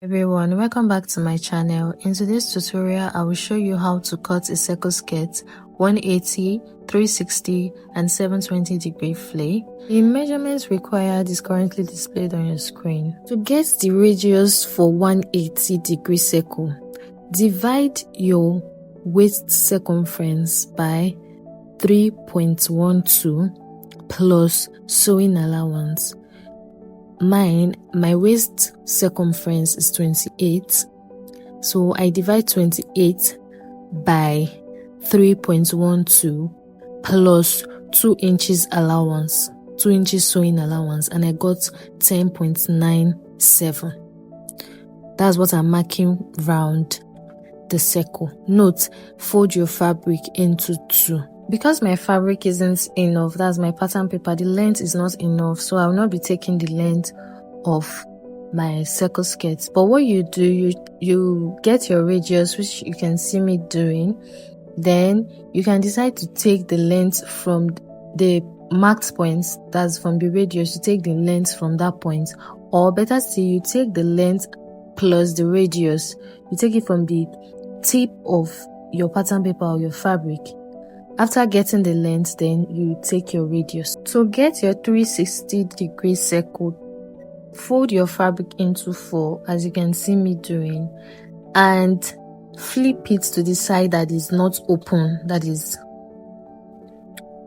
Everyone, welcome back to my channel. In today's tutorial, I will show you how to cut a circle skirt 180, 360 and 720 degree flay. The measurements required is currently displayed on your screen. To get the radius for 180 degree circle, divide your waist circumference by 3.12 plus sewing allowance. My waist circumference is 28, so I divide 28 by 3.12 plus 2 inches allowance, 2 inches sewing allowance, and I got 10.97. That's what I'm marking round the circle. Note, fold your fabric into 2. Because my fabric isn't enough, that's my pattern paper, the length is not enough, so I will not be taking the length of my circle skirts. But what you do, you get your radius, which you can see me doing. Then you can decide to take the length from the marked points, that's from the radius, you take the length from that point, or better still, you take the length plus the radius, you take it from the tip of your pattern paper or your fabric. After getting the length, then you take your radius. To get your 360 degree circle, fold your fabric into 4, as you can see me doing, and flip it to the side that is not open, that is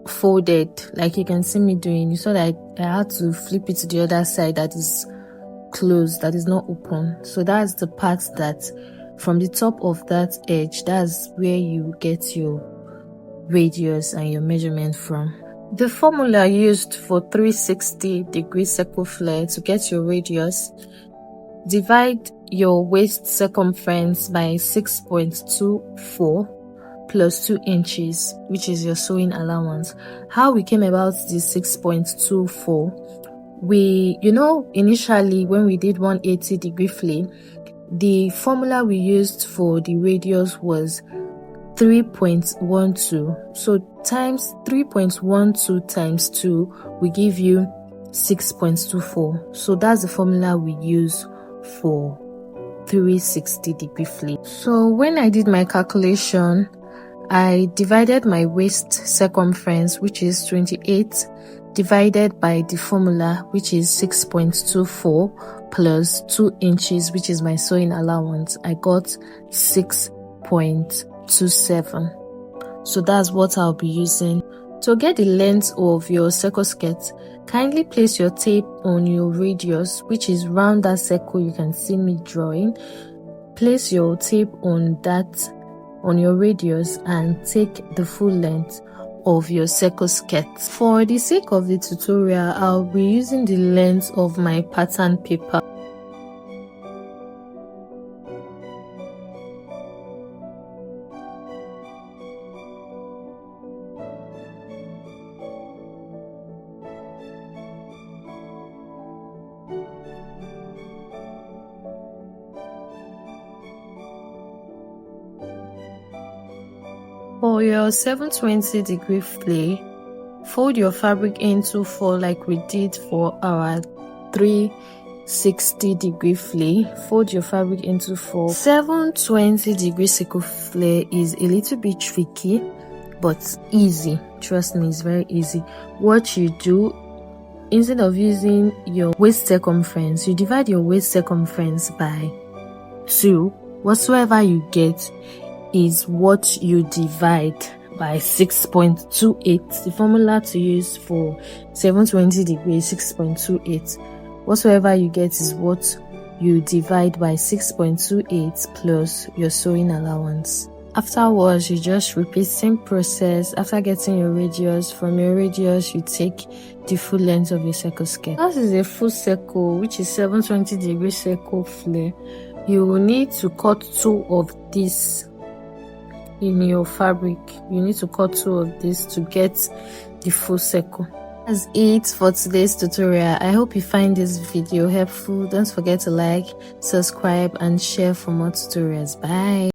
folded, like you can see me doing. You saw that I had to flip it to the other side that is closed, that is not open. So that's the part that from the top of that edge, that's where you get your radius and your measurement from. The formula used for 360 degree circle flare to get your radius: divide your waist circumference by 6.24 plus 2 inches, which is your sewing allowance. How we came about this 6.24, initially when we did 180 degree flare, the formula we used for the radius was 3.12, so times 3.12 times 2 will give you 6.24. so that's the formula we use for 360 degree flare. So when I did my calculation, I divided my waist circumference, which is 28, divided by the formula, which is 6.24 plus 2 inches, which is my sewing allowance. I got 6.27. So that's what I'll be using. To get the length of your circle skirt, kindly place your tape on your radius, which is round that circle you can see me drawing. Place your tape on your radius and take the full length of your circle skirt. For the sake of the tutorial, I'll be using the length of my pattern paper. For your 720 degree flare, fold your fabric into 4 like we did for our 360 degree flare. Fold your fabric into 4. 720 degree circle flare is a little bit tricky, but easy. Trust me, it's very easy. What you do, instead of using your waist circumference, you divide your waist circumference by 2. Whatsoever you get is what you divide by 6.28. The formula to use for 720 degrees 6.28. Whatsoever you get is what you divide by 6.28 plus your sewing allowance. Afterwards, you just repeat same process. After getting your radius, from your radius you take the full length of your circle skirt. This is a full circle, which is 720 degree circle flare. You will need to cut 2 of these in your fabric. You need to cut 2 of this to get the full circle. That's it for today's tutorial. I hope you find this video helpful. Don't forget to like, subscribe and share for more tutorials. Bye.